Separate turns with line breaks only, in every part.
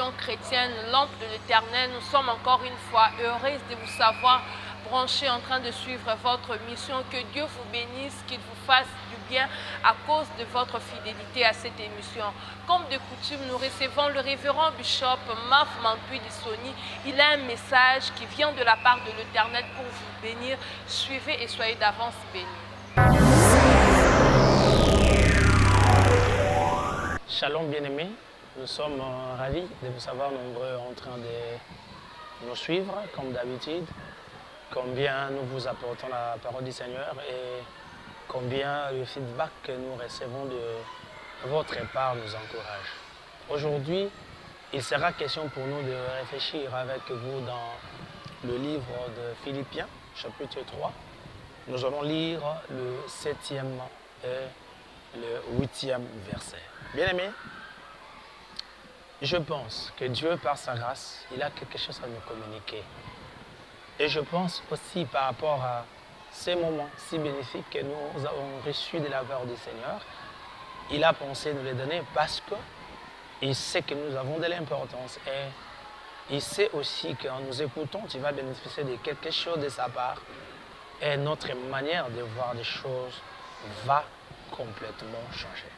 émission chrétienne Lampe de l'Éternel. Nous sommes encore une fois heureuses de vous savoir branchés en train de suivre votre mission. Que Dieu vous bénisse, qu'il vous fasse du bien à cause de votre fidélité à cette émission. Comme de coutume, nous recevons le révérend Bishop Maf Mampui Dissoni. Il a un message qui vient de la part de l'Éternel pour vous bénir. Suivez et soyez d'avance bénis.
Shalom bien-aimés, nous sommes ravis de vous savoir nombreux en train de nous suivre comme d'habitude. Combien nous vous apportons la parole du Seigneur et combien le feedback que nous recevons de votre part nous encourage. Aujourd'hui, il sera question pour nous de réfléchir avec vous dans le livre de Philippiens, chapitre 3. Nous allons lire le 7e et le 8e verset. Bien-aimés, je pense que Dieu, par sa grâce, il a quelque chose à nous communiquer. Et je pense aussi par rapport à ces moments si bénéfiques que nous avons reçus de la part du Seigneur, il a pensé nous les donner parce qu'il sait que nous avons de l'importance et il sait aussi qu'en nous écoutant, tu vas bénéficier de quelque chose de sa part et notre manière de voir les choses va complètement changer.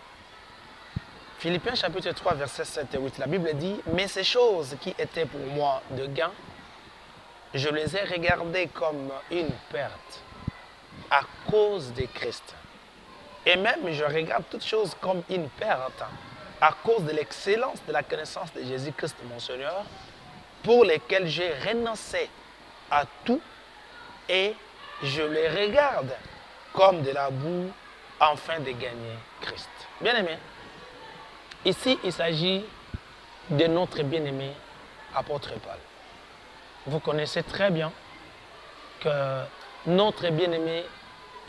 Philippiens chapitre 3, versets 7 et 8, la Bible dit « Mais ces choses qui étaient pour moi de gain, je les ai regardées comme une perte à cause de Christ. Et même je regarde toutes choses comme une perte à cause de l'excellence de la connaissance de Jésus-Christ mon Seigneur, pour lesquels j'ai renoncé à tout et je les regarde comme de la boue afin de gagner Christ. » Bien-aimés, ici, il s'agit de notre bien-aimé apôtre Paul. Vous connaissez très bien que notre bien-aimé,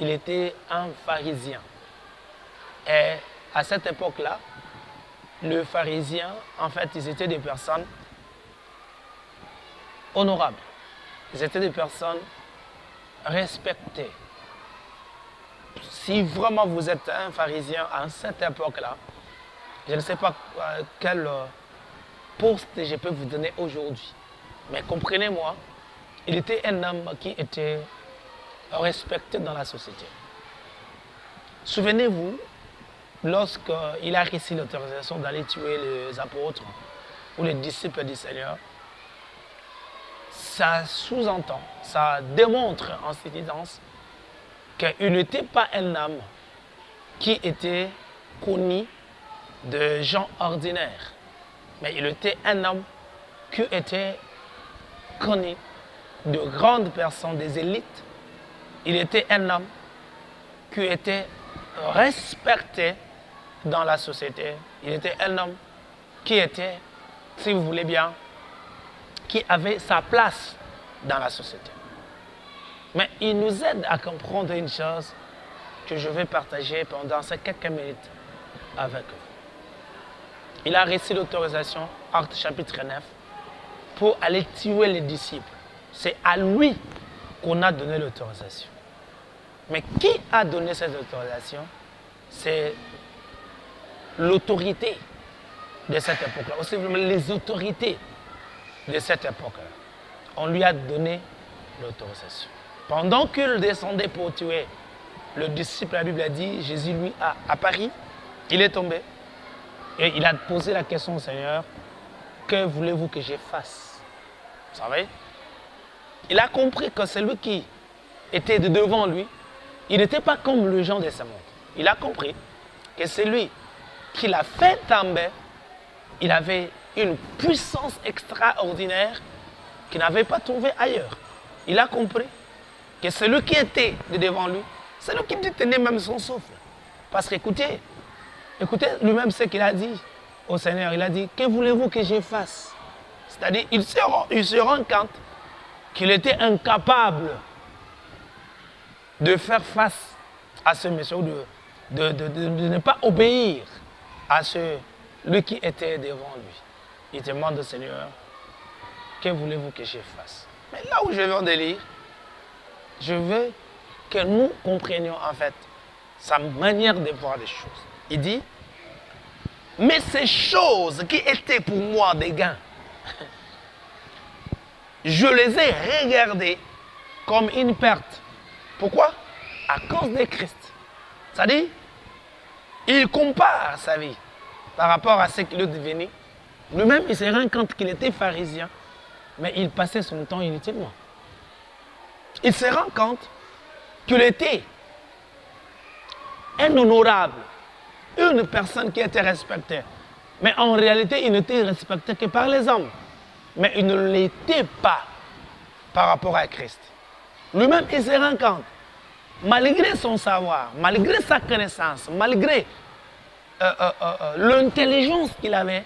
il était un pharisien. Et à cette époque-là, les pharisiens, en fait, ils étaient des personnes honorables. Ils étaient des personnes respectées. Si vraiment vous êtes un pharisien à cette époque-là, je ne sais pas quel poste je peux vous donner aujourd'hui. Mais comprenez-moi, il était un homme qui était respecté dans la société. Souvenez-vous, lorsqu'il a reçu l'autorisation d'aller tuer les apôtres ou les disciples du Seigneur, ça sous-entend, ça démontre en cette évidence qu'il n'était pas un homme qui était connu de gens ordinaires, mais il était un homme qui était connu de grandes personnes, des élites. Il était un homme qui était respecté dans la société. Il était un homme qui était, si vous voulez bien, qui avait sa place dans la société. Mais il nous aide à comprendre une chose que je vais partager pendant ces quelques minutes avec vous. Il a reçu l'autorisation, Actes chapitre 9, pour aller tuer les disciples. C'est à lui qu'on a donné l'autorisation. Mais qui a donné cette autorisation? C'est l'autorité de cette époque-là, aussi les autorités de cette époque-là. On lui a donné l'autorisation. Pendant qu'il descendait pour tuer le disciple, la Bible a dit, Jésus lui a apparu, il est tombé. Et il a posé la question au Seigneur, que voulez-vous que je fasse? Vous savez? Il a compris que celui qui était devant lui, il n'était pas comme le gens de ce monde. Il a compris que celui qui l'a fait tomber, il avait une puissance extraordinaire qu'il n'avait pas trouvée ailleurs. Il a compris que celui qui était devant lui, c'est lui qui détenait même son souffle. Parce qu'écoutez, lui-même ce qu'il a dit au Seigneur. Il a dit, que voulez-vous que je fasse? C'est-à-dire, il se rend compte qu'il était incapable de faire face à ce monsieur, de ne pas obéir à celui qui était devant lui. Il demande au Seigneur, que voulez-vous que je fasse? Mais là où je viens de lire, je veux que nous comprenions en fait sa manière de voir les choses. Il dit, Mais ces choses qui étaient pour moi des gains, je les ai regardées comme une perte. Pourquoi? À cause de Christ. C'est-à-dire, il compare sa vie par rapport à ce qu'il est devenu. Lui-même, il se rend compte qu'il était pharisien, mais il passait son temps inutilement. Il se rend compte qu'il était un honorable, une personne qui était respectée. Mais en réalité, il n'était respecté que par les hommes. Mais il ne l'était pas par rapport à Christ. Lui-même, il se rend compte, malgré son savoir, malgré sa connaissance, malgré l'intelligence qu'il avait,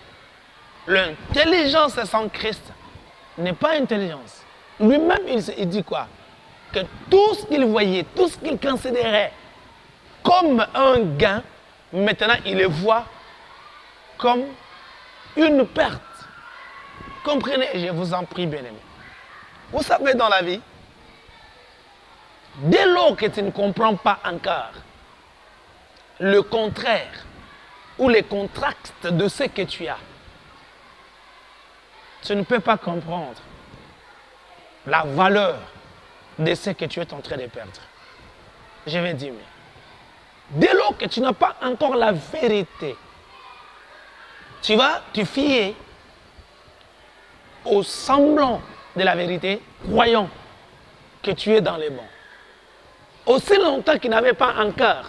l'intelligence sans Christ n'est pas intelligence. Lui-même, il dit quoi? Que tout ce qu'il voyait, tout ce qu'il considérait comme un gain, maintenant il le voit comme une perte. Comprenez, je vous en prie, bien-aimés. Vous savez, dans la vie, dès lors que tu ne comprends pas encore le contraire ou les contrastes de ce que tu as, tu ne peux pas comprendre la valeur de ce que tu es en train de perdre. Je vais dire, mais dès lors que tu n'as pas encore la vérité, tu vas te fier au semblant de la vérité, croyant que tu es dans les bons. Aussi longtemps qu'il n'avait pas encore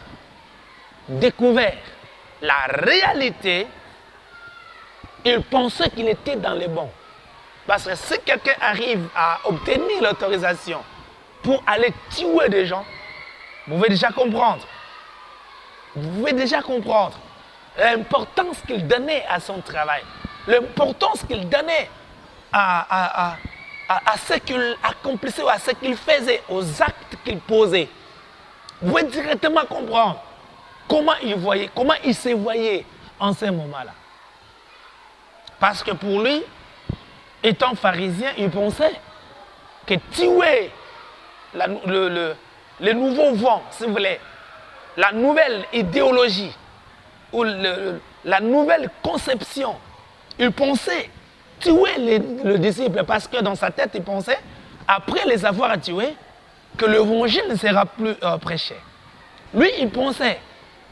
découvert la réalité, il pensait qu'il était dans les bons. Parce que si quelqu'un arrive à obtenir l'autorisation pour aller tuer des gens, vous pouvez déjà comprendre. Vous pouvez déjà comprendre l'importance qu'il donnait à son travail, l'importance qu'il donnait à ce qu'il accomplissait, à ce qu'il faisait, aux actes qu'il posait. Vous pouvez directement comprendre comment il voyait, comment il se voyait en ce moment-là. Parce que pour lui, étant pharisien, il pensait que tuer le nouveau vent, si vous voulez, la nouvelle idéologie ou la nouvelle conception, il pensait tuer les disciples parce que dans sa tête, il pensait, après les avoir tués, que l'évangile ne sera plus prêché. Lui, il pensait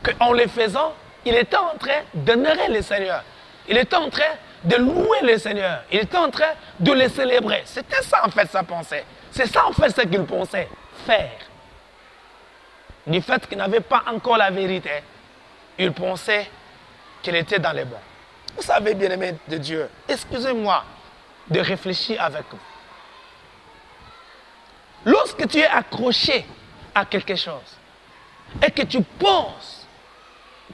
qu'en le faisant, il était en train d'honorer le Seigneur. Il était en train de louer le Seigneur. Il était en train de le célébrer. C'était ça en fait sa pensée. C'est ça en fait ce qu'il pensait faire. Du fait qu'il n'avait pas encore la vérité, il pensait qu'il était dans les bons. Vous savez, bien-aimés de Dieu, excusez-moi de réfléchir avec vous. Lorsque tu es accroché à quelque chose et que tu penses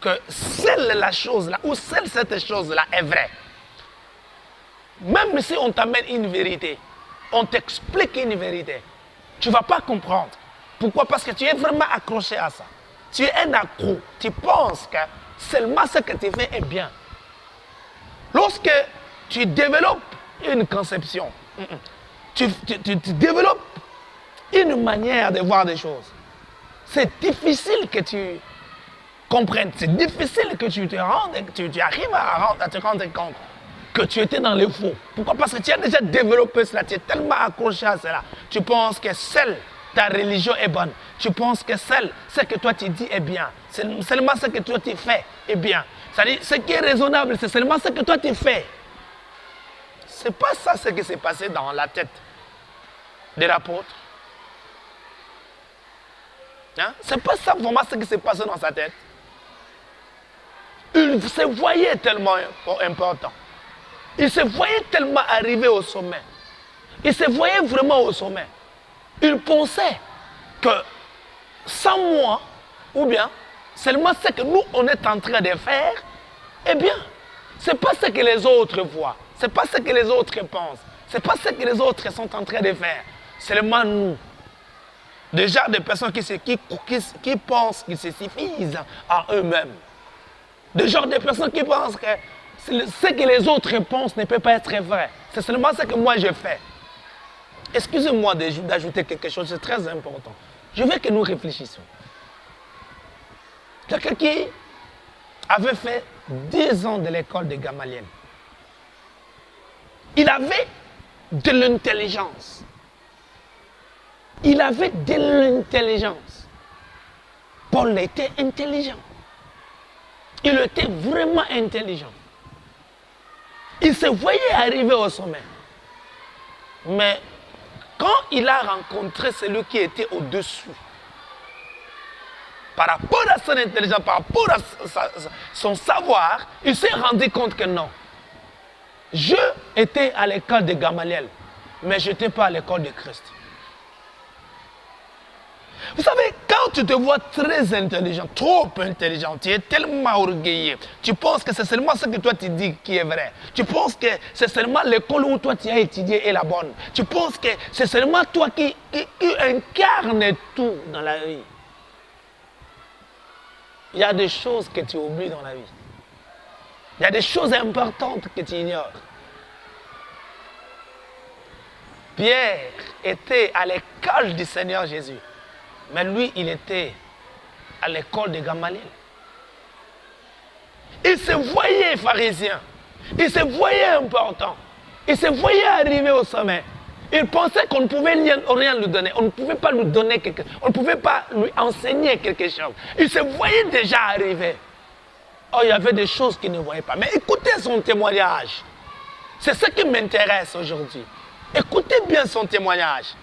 que seule la chose-là ou seule cette chose-là est vraie, même si on t'amène une vérité, on t'explique une vérité, tu ne vas pas comprendre. Pourquoi? Parce que tu es vraiment accroché à ça. Tu es un accro. Tu penses que seulement ce que tu fais est bien. Lorsque tu développes une conception, tu développes une manière de voir des choses, c'est difficile que tu comprennes, c'est difficile que tu arrives à te rendre compte que tu étais dans les faux. Pourquoi? Parce que tu as déjà développé cela, tu es tellement accroché à cela. Tu penses que seule ta religion est bonne. Tu penses que seul ce que toi tu dis est bien. Seulement ce que toi tu fais est bien. C'est-à-dire, ce qui est raisonnable, c'est seulement ce que toi tu fais. Ce n'est pas ça ce qui s'est passé dans la tête de l'apôtre. Hein? Ce n'est pas ça vraiment ce qui s'est passé dans sa tête. Il se voyait tellement important. Il se voyait tellement arriver au sommet. Il se voyait vraiment au sommet. Il pensait que sans moi, ou bien seulement ce que nous, on est en train de faire, eh bien, ce n'est pas ce que les autres voient. Ce n'est pas ce que les autres pensent. Ce n'est pas ce que les autres sont en train de faire. Seulement nous. Déjà des personnes qui pensent qu'ils se suffisent à eux-mêmes. Des genres de personnes qui pensent que ce que les autres pensent ne peut pas être vrai. C'est seulement ce que moi je fais. Excusez-moi d'ajouter quelque chose, c'est très important. Je veux que nous réfléchissions. Quelqu'un qui avait fait 10 ans de l'école de Gamaliel. Il avait de l'intelligence. Il avait de l'intelligence. Paul était intelligent. Il était vraiment intelligent. Il se voyait arriver au sommet. Mais quand il a rencontré celui qui était au-dessus, par rapport à son intelligence, par rapport à son savoir, il s'est rendu compte que non. Je étais à l'école de Gamaliel, mais je n'étais pas à l'école de Christ. Vous savez, quand tu te vois très intelligent, trop intelligent, tu es tellement orgueilleux, tu penses que c'est seulement ce que toi tu dis qui est vrai. Tu penses que c'est seulement l'école où toi tu as étudié est la bonne. Tu penses que c'est seulement toi qui incarne tout dans la vie. Il y a des choses que tu oublies dans la vie. Il y a des choses importantes que tu ignores. Pierre était à l'école du Seigneur Jésus. Mais lui, il était à l'école de Gamaliel. Il se voyait pharisien. Il se voyait important. Il se voyait arriver au sommet. Il pensait qu'on ne pouvait rien lui donner. On ne pouvait pas lui donner quelque chose. On ne pouvait pas lui enseigner quelque chose. Il se voyait déjà arriver. Oh, il y avait des choses qu'il ne voyait pas. Mais écoutez son témoignage. C'est ce qui m'intéresse aujourd'hui. Écoutez bien son témoignage.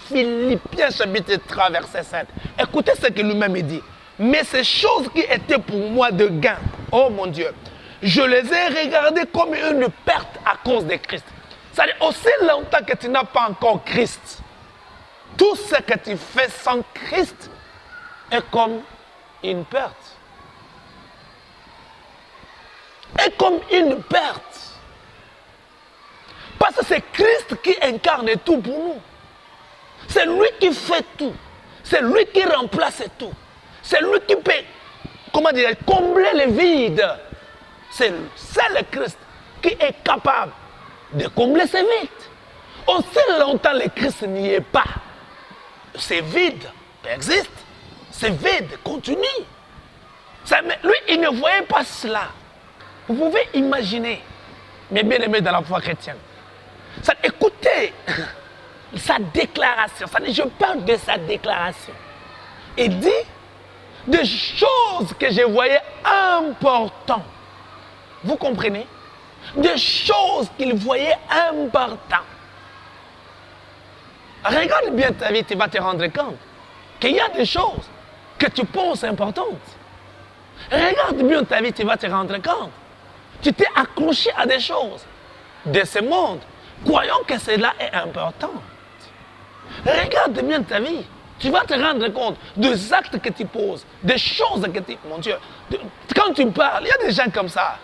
Philippiens chapitre 3 verset 7. Écoutez ce que lui-même dit. Mais ces choses qui étaient pour moi de gain, oh mon Dieu, je les ai regardées comme une perte à cause de Christ. C'est-à-dire, aussi longtemps que tu n'as pas encore Christ, tout ce que tu fais sans Christ est comme une perte. Est comme une perte. Parce que c'est Christ qui incarne tout pour nous. C'est lui qui fait tout. C'est lui qui remplace tout. C'est lui qui peut, comment dire, combler le vide. C'est le Christ qui est capable de combler ce vide. Aussi longtemps le Christ n'y est pas, ce vide existe. Ce vide continue. Lui, il ne voyait pas cela. Vous pouvez imaginer, mes bien-aimés dans la foi chrétienne, écoutez sa déclaration. Je parle de sa déclaration. Il dit des choses que je voyais importantes. Vous comprenez? Des choses qu'il voyait importantes. Regarde bien ta vie, tu vas te rendre compte qu'il y a des choses que tu penses importantes. Regarde bien ta vie, tu vas te rendre compte. Tu t'es accroché à des choses de ce monde, croyant que cela est important. Regarde bien ta vie. Tu vas te rendre compte des actes que tu poses, des choses que tu... Mon Dieu, quand tu parles, il y a des gens comme ça.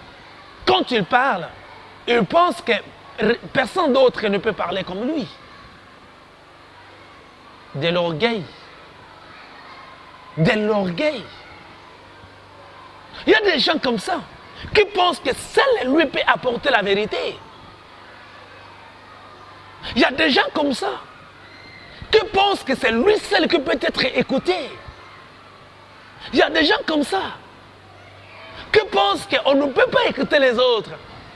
Quand tu parles, ils pensent que personne d'autre ne peut parler comme lui. De l'orgueil. De l'orgueil. Il y a des gens comme ça qui pensent que seul lui peut apporter la vérité. Il y a des gens comme ça qui pensent que c'est lui seul qui peut être écouté. Il y a des gens comme ça qui pensent qu'on ne peut pas écouter les autres.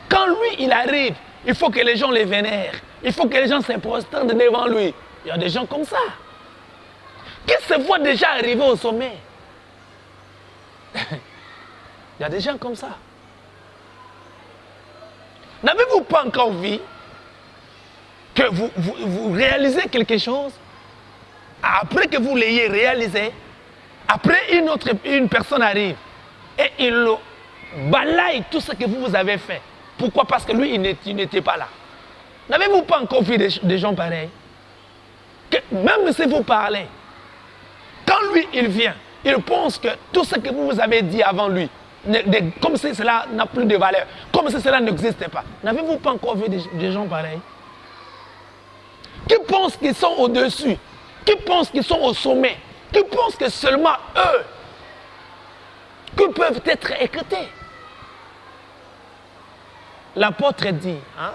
Quand lui, il arrive, il faut que les gens les vénèrent. Il faut que les gens se prosternent devant lui. Il y a des gens comme ça qui se voient déjà arriver au sommet. Il y a des gens comme ça. N'avez-vous pas encore vu que vous réalisez quelque chose, après que vous l'ayez réalisé, après une personne arrive et il balaye tout ce que vous avez fait. Pourquoi? Parce que lui, il n'était pas là. N'avez-vous pas encore vu des gens pareils? Que même si vous parlez, quand lui, il vient, il pense que tout ce que vous avez dit avant lui, comme si cela n'a plus de valeur, comme si cela n'existait pas. N'avez-vous pas encore vu des gens pareils? Qui pensent qu'ils sont au-dessus, qui pensent qu'ils sont au sommet, qui pensent que seulement eux qui peuvent être écoutés. L'apôtre dit, hein,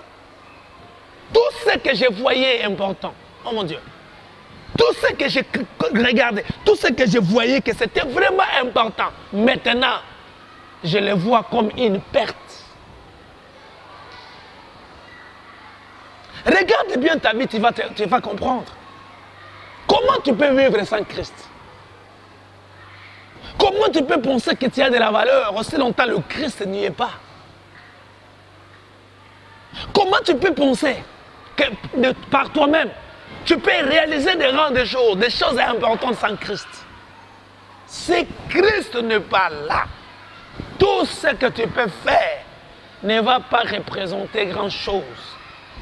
tout ce que je voyais important, oh mon Dieu, tout ce que je regardais, tout ce que je voyais que c'était vraiment important, maintenant, je les vois comme une perte. Regarde bien ta vie, tu vas comprendre. Comment tu peux vivre sans Christ? Comment tu peux penser que tu as de la valeur aussi longtemps le Christ n'y est pas? Comment tu peux penser que par toi-même, tu peux réaliser des grandes choses, des choses importantes sans Christ? Si Christ n'est pas là, tout ce que tu peux faire ne va pas représenter grand-chose.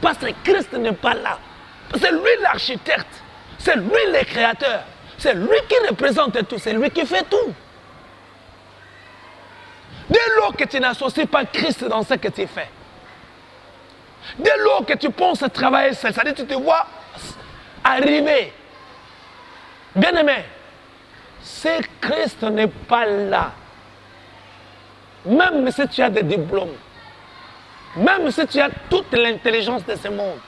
Parce que Christ n'est pas là. C'est lui l'architecte, c'est lui le créateur, c'est lui qui représente tout, c'est lui qui fait tout. Dès lors que tu n'associes pas Christ dans ce que tu fais, dès lors que tu penses travailler seul, c'est-à-dire que tu te vois arriver, bien-aimé, si Christ n'est pas là, même si tu as des diplômes, même si tu as toute l'intelligence de ce monde,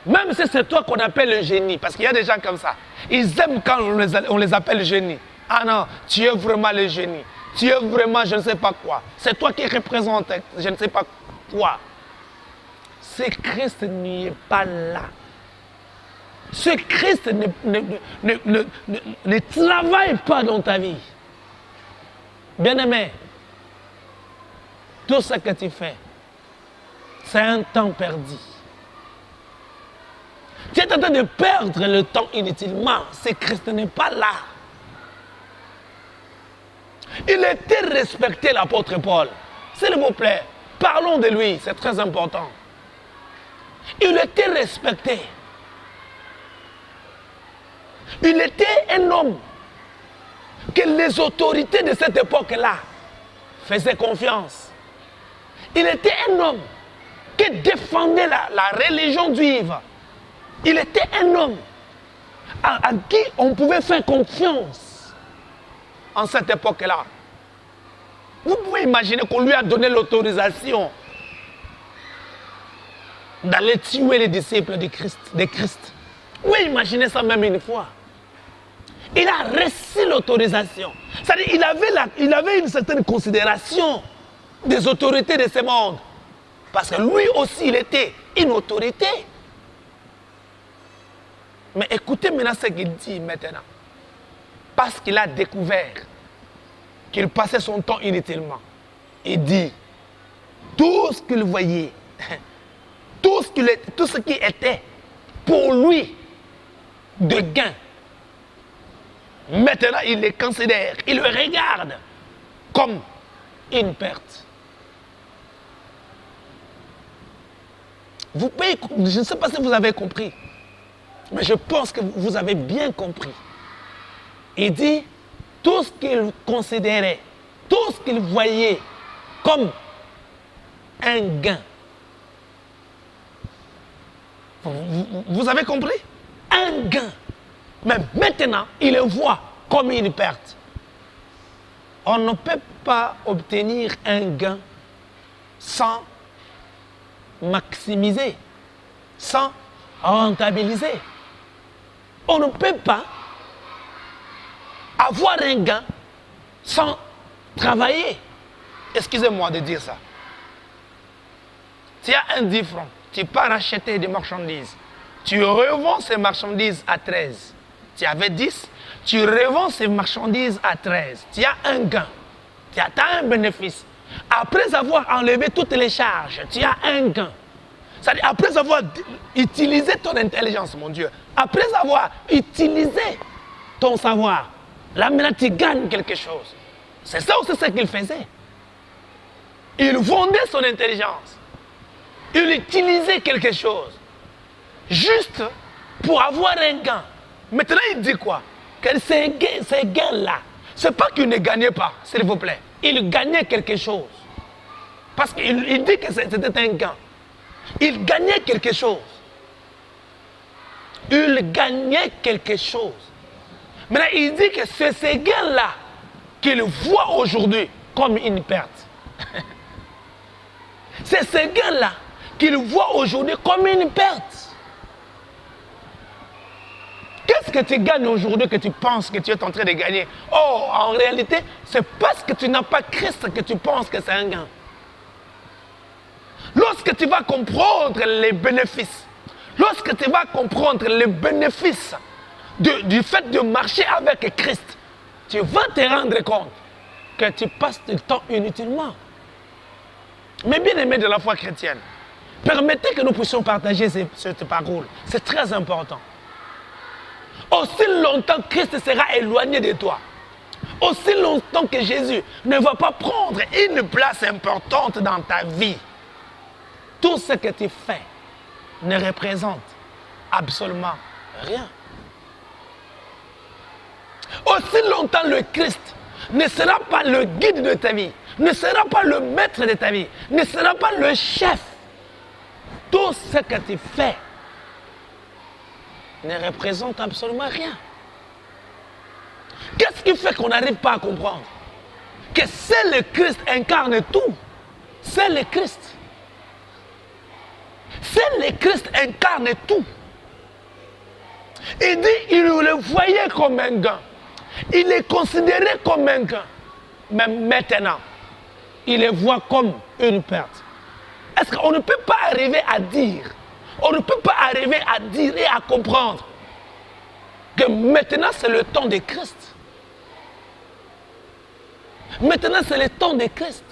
même si c'est toi qu'on appelle le génie, parce qu'il y a des gens comme ça, ils aiment quand on les appelle génie. Ah non, tu es vraiment le génie. Tu es vraiment je ne sais pas quoi. C'est toi qui représente je ne sais pas quoi. Si Christ n'y est pas là, si Christ ne travaille pas dans ta vie, bien-aimé, tout ce que tu fais, c'est un temps perdu. Tu es en train de perdre le temps inutilement si Christ n'est pas là. Il était respecté, l'apôtre Paul. S'il vous plaît, parlons de lui, c'est très important. Il était respecté. Il était un homme que les autorités de cette époque-là faisaient confiance. Il était un homme qui défendait la religion juive. Il était un homme à qui on pouvait faire confiance en cette époque-là. Vous pouvez imaginer qu'on lui a donné l'autorisation d'aller tuer les disciples de Christ. Vous pouvez imaginer ça même une fois. Il a reçu l'autorisation. C'est-à-dire il avait une certaine considération des autorités de ce monde. Parce que lui aussi, il était une autorité. Mais écoutez maintenant ce qu'il dit maintenant. Parce qu'il a découvert qu'il passait son temps inutilement. Il dit, tout ce qu'il voyait, tout ce qui était pour lui de gain, maintenant il les considère, il le regarde comme une perte. Vous pouvez, je ne sais pas si vous avez compris, mais je pense que vous avez bien compris. Il dit, tout ce qu'il considérait, tout ce qu'il voyait comme un gain. Vous avez compris? Un gain. Mais maintenant, il le voit comme une perte. On ne peut pas obtenir un gain sans maximiser, sans rentabiliser. On ne peut pas avoir un gain sans travailler. Excusez-moi de dire ça. Tu as un 10 francs, tu pars acheter des marchandises. Tu revends ces marchandises à 13. Tu avais 10, tu revends ces marchandises à 13. Tu as un gain, tu as un bénéfice. Après avoir enlevé toutes les charges, tu as un gain. C'est-à-dire après avoir utilisé ton intelligence, mon Dieu, après avoir utilisé ton savoir, là maintenant tu gagnes quelque chose. C'est ça aussi ce qu'il faisait. Il vendait son intelligence. Il utilisait quelque chose. Juste pour avoir un gain. Maintenant il dit quoi? Que ces gains-là, ce n'est pas qu'il ne gagnait pas, s'il vous plaît. Il gagnait quelque chose. Parce qu'il dit que c'était un gain. Il gagnait quelque chose. Il gagnait quelque chose. Maintenant, il dit que c'est ces gains-là qu'il voit aujourd'hui comme une perte. C'est ces gains-là qu'il voit aujourd'hui comme une perte. Qu'est-ce Qu'est-ce que tu gagnes aujourd'hui que tu penses que tu es en train de gagner? Oh, en réalité, c'est parce que tu n'as pas Christ que tu penses que c'est un gain. Lorsque tu vas comprendre les bénéfices, lorsque tu vas comprendre les bénéfices du fait de marcher avec Christ, tu vas te rendre compte que tu passes du temps inutilement. Mais bien aimé de la foi chrétienne, permettez que nous puissions partager cette parole. C'est très important. Aussi longtemps que Christ sera éloigné de toi, aussi longtemps que Jésus ne va pas prendre une place importante dans ta vie, tout ce que tu fais ne représente absolument rien. Aussi longtemps le Christ ne sera pas le guide de ta vie, ne sera pas le maître de ta vie, ne sera pas le chef, tout ce que tu fais ne représente absolument rien. Qu'est-ce qui fait qu'on n'arrive pas à comprendre? Que c'est le Christ incarne tout. C'est le Christ. C'est le Christ incarne tout. Il dit, il le voyait comme un gain. Il est considéré comme un gain. Mais maintenant, il le voit comme une perte. Est-ce qu'on ne peut pas arriver à dire, on ne peut pas arriver à dire et à comprendre que maintenant c'est le temps de Christ. Maintenant c'est le temps de Christ.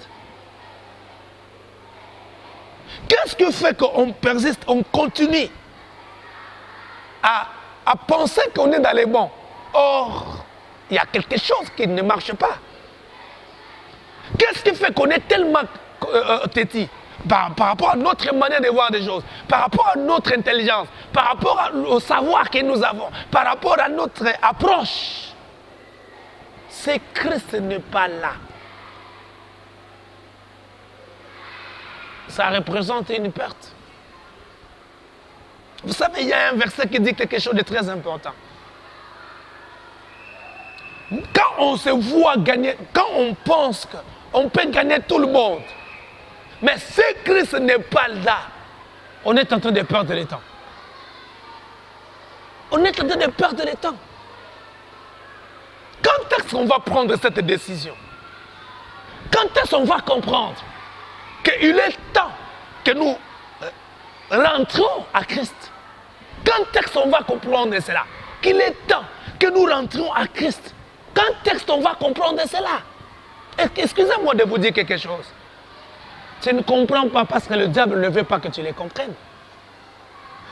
Qu'est-ce qui fait qu'on persiste, on continue à penser qu'on est dans les bons? Or, il y a quelque chose qui ne marche pas. Qu'est-ce qui fait qu'on est tellement têtu par rapport à notre manière de voir des choses, par rapport à notre intelligence, par rapport au savoir que nous avons, par rapport à notre approche? C'est que Christ n'est pas là. Ça représente une perte. Vous savez, il y a un verset qui dit quelque chose de très important. Quand on se voit gagner, quand on pense qu'on peut gagner tout le monde, mais si Christ n'est pas là, on est en train de perdre le temps. On est en train de perdre le temps. Quand est-ce qu'on va prendre cette décision? Quand est-ce qu'on va comprendre qu'il est temps que nous rentrons à Christ? Quand est-ce qu'on va comprendre cela? Qu'il est temps que nous rentrons à Christ. Quand est-ce qu'on va comprendre cela? Excusez-moi de vous dire quelque chose. Tu ne comprends pas parce que le diable ne veut pas que tu les comprennes.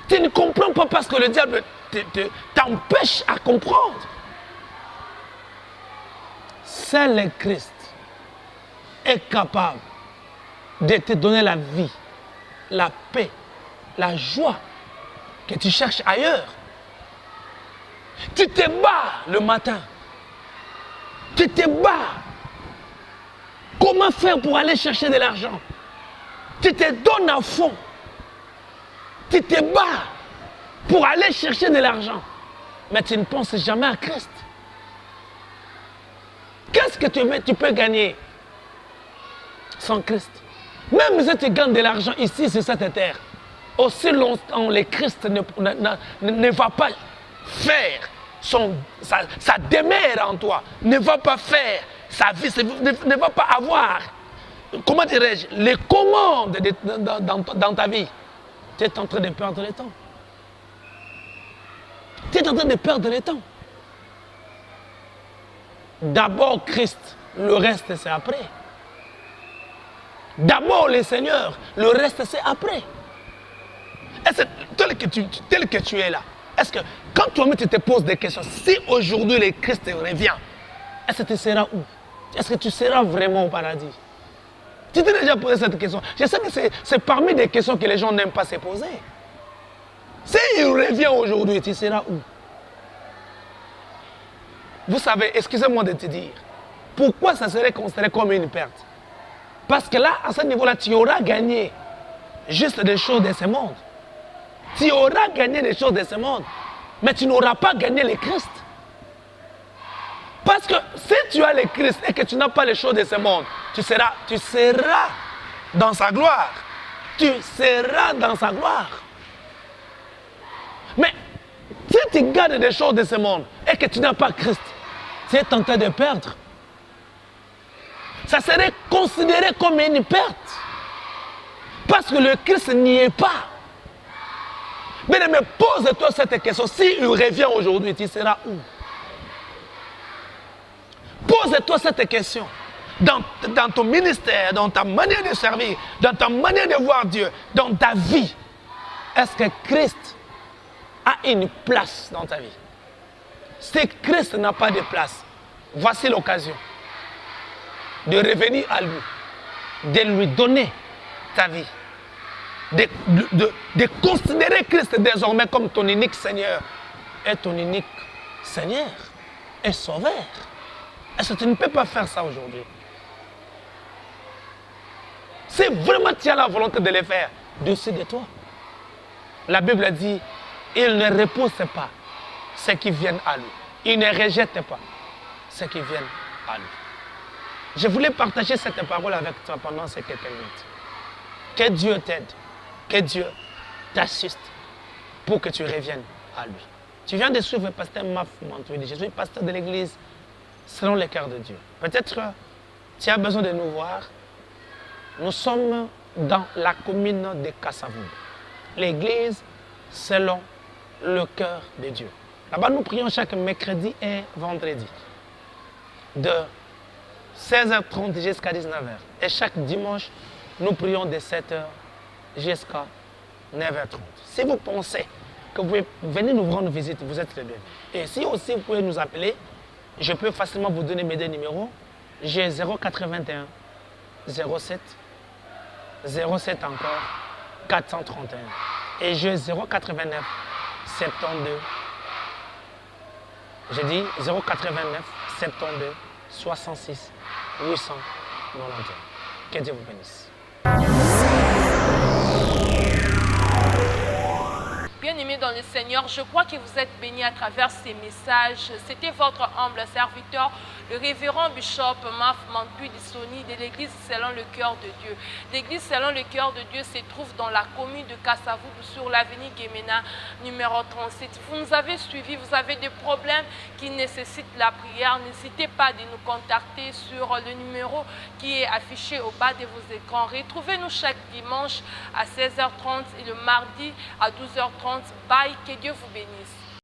Tu ne comprends pas parce que le diable t'empêche à comprendre. Seul le Christ est capable de te donner la vie, la paix, la joie que tu cherches ailleurs. Tu te bats le matin. Tu te bats. Comment faire pour aller chercher de l'argent? Tu te donnes à fond. Tu te bats pour aller chercher de l'argent. Mais tu ne penses jamais à Christ. Qu'est-ce que tu peux gagner sans Christ? Même si tu gagnes de l'argent ici sur cette terre, aussi longtemps le Christ ne va pas faire sa demeure en toi, ne va pas faire sa vie, ne va pas avoir, comment dirais-je, les commandes dans ta vie. Tu es en train de perdre le temps. Tu es en train de perdre le temps. D'abord Christ, le reste c'est après. D'abord le Seigneur, le reste c'est après. Tel que tu es là, est-ce que quand toi-même tu te poses des questions, si aujourd'hui le Christ revient, est-ce que tu seras où? Est-ce que tu seras vraiment au paradis? Tu t'es déjà posé cette question? Je sais que c'est parmi des questions que les gens n'aiment pas se poser. S'il revient aujourd'hui, tu seras où? Vous savez, excusez-moi de te dire, pourquoi ça serait considéré comme une perte? Parce que là, à ce niveau-là, tu auras gagné juste des choses de ce monde. Tu auras gagné des choses de ce monde, mais tu n'auras pas gagné le Christ. Parce que si tu as le Christ et que tu n'as pas les choses de ce monde, tu seras dans sa gloire. Tu seras dans sa gloire. Mais si tu gardes des choses de ce monde et que tu n'as pas Christ, tu es tenté de perdre. Ça serait considéré comme une perte. Parce que le Christ n'y est pas. Mais pose-toi cette question. S'il revient aujourd'hui, tu seras où? Pose-toi cette question. Dans ton ministère, dans ta manière de servir, dans ta manière de voir Dieu, dans ta vie, est-ce que Christ a une place dans ta vie? Si Christ n'a pas de place, voici l'occasion de revenir à lui, de lui donner ta vie, de considérer Christ désormais comme ton unique Seigneur et ton unique Seigneur et Sauveur. Est-ce que tu ne peux pas faire ça aujourd'hui? Si vraiment tu as la volonté de le faire, décide de toi. La Bible dit, il ne repousse pas ceux qui viennent à lui. Il ne rejette pas ceux qui viennent à lui. Je voulais partager cette parole avec toi pendant ces quelques minutes. Que Dieu t'aide, que Dieu t'assiste pour que tu reviennes à lui. Tu viens de suivre le pasteur Maf Mantouidi. Je suis pasteur de l'église selon le cœur de Dieu. Peut-être tu as besoin de nous voir. Nous sommes dans la commune de Kassavoub. L'église selon le cœur de Dieu. Là-bas, nous prions chaque mercredi et vendredi. De 16h30 jusqu'à 19h. Et chaque dimanche, nous prions de 7h jusqu'à 9h30. Si vous pensez que vous pouvez venir nous rendre visite, vous êtes les bienvenus. Et si aussi vous pouvez nous appeler, je peux facilement vous donner mes deux numéros. J'ai 081 07 07 encore 431. Et j'ai 089 72. J'ai dit 089 72 66 891. Que Dieu vous bénisse.
Bien-aimés dans le Seigneur, je crois que vous êtes bénis à travers ces messages. C'était votre humble serviteur, le révérend Bishop Maf Mantouidi Soni de l'église selon le cœur de Dieu. L'église selon le cœur de Dieu se trouve dans la commune de Kassavoub sur l'avenue Guémena numéro 37. Vous nous avez suivis, vous avez des problèmes qui nécessitent la prière. N'hésitez pas de nous contacter sur le numéro qui est affiché au bas de vos écrans. Retrouvez-nous chaque dimanche à 16h30 et le mardi à 12h30. Bye, que Dieu vous bénisse.